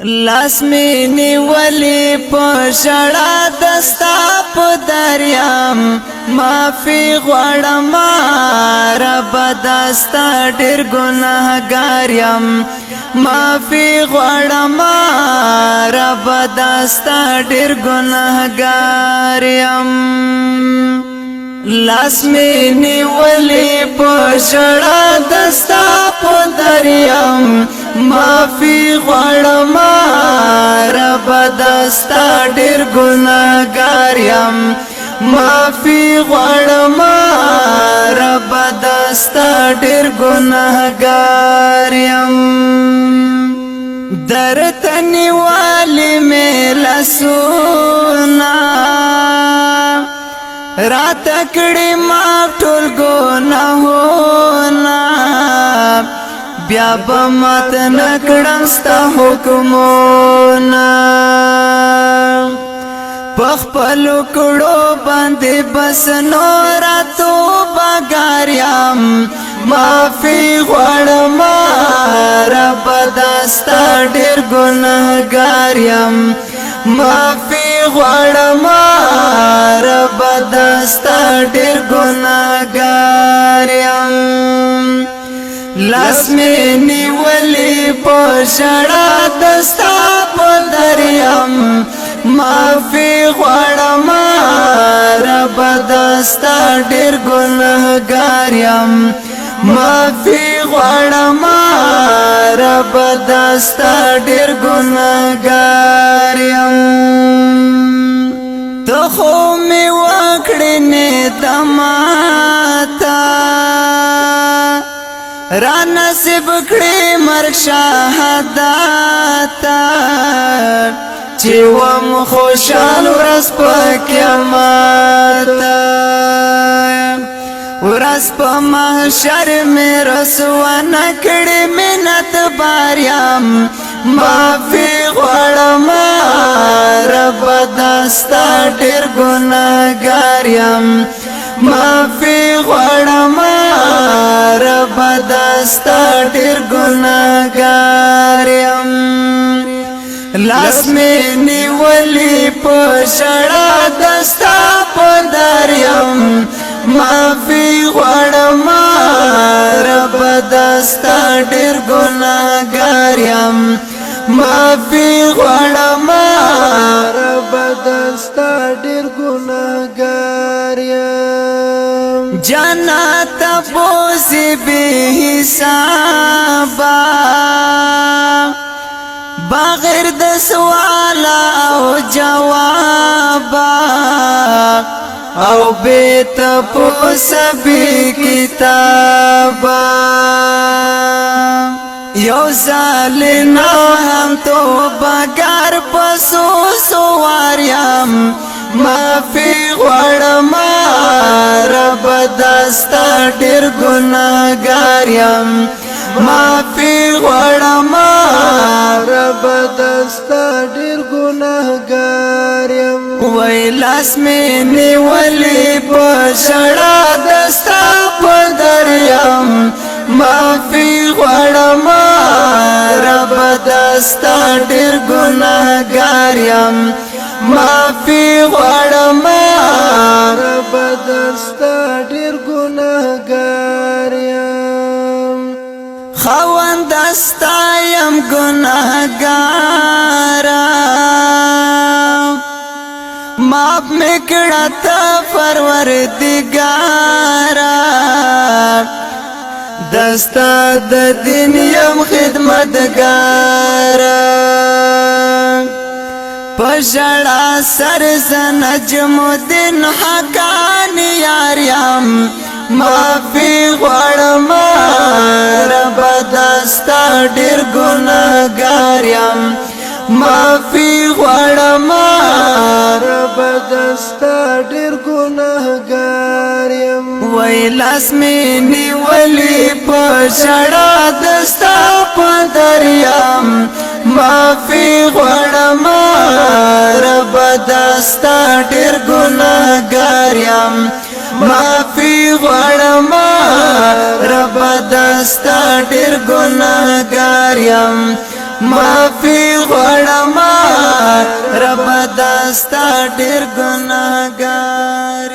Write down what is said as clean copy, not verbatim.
لاس می نیولی پشڑا دستا پا دریم معافی غوڑم رب دستا ډیر گناهگاریم معافی غوڑم رب دستا ډیر گناهگاریم لاس می نیولی پشڑا دستا پا دریم معافی غوړم رب دستا ډیر ګناهګاریم معافی غوړم رب دستا ډیر ګناهګاریم درته نیولې مې لاسونه رات کړي ما ټول ګناهونه بیا به مات نکړم ستا حکمونه پخپلو کړو باندې بس نور توبه ګاریم معافی غواړم رب دستا ډیر ګناهګاریم معافی غواړم رب دستا ډیر ګناهګاریم لاس می نیولی پشڑا دستا پا دریم معافی غوڑم رب دستا ډیر گناهگاریم معافی غوڑم رب دستا ډیر گناهگاریم تو خو می وکړې نه دماتا را نصیب کړې مرګ شهادت چې وم خوشحال ورځ په قیامت ورځ په محشر مې رسوا نکړې منت باریم معافی غواړم رب دستا ډیر ګناهګاریم معافی غواړم رب دستا ډیر ګناهګاریم لاس می نیولی پشڑا دستا پا دریم معافی غواړم رب دستا ډیر ګناهګاریم معافی غواړم رب دستا ډیر ګناهګاریم جنت بوزي به حسابا بغیر د سوال او جواب او بیت پوس بی کتاب یو زالنا هم تو بگر پسو سواریم معافی غوړم رب دستا ډیر ګناهګاریم معافی غوړم رب دستا ډیر ګناهګاریم وای لاس می نیولې پشړا دستا په دریم معافی غوړم رب دستا ډیر ګناهګاریم معافی غوړم رب دستا ډیر ګناهګاریم خواند استایم گناهگارا ماف میکڑا تا پروردگارا دستا د دین یم خدمتگارا پشڑا سر نجم الدین حقانی یاریم معافی غواړم رب دستا ډیر ګناهګاریم معافی غواړم رب دستا ډیر ګناهګاریم وای لاس می نیولې پشړا دستا په دریم معافی غواړم رب دستا ډیر ګناهګاریم معافی غواړم رب دستا ډیر ګناهګاریم معافی غواړم داستا ډیر ګناهګار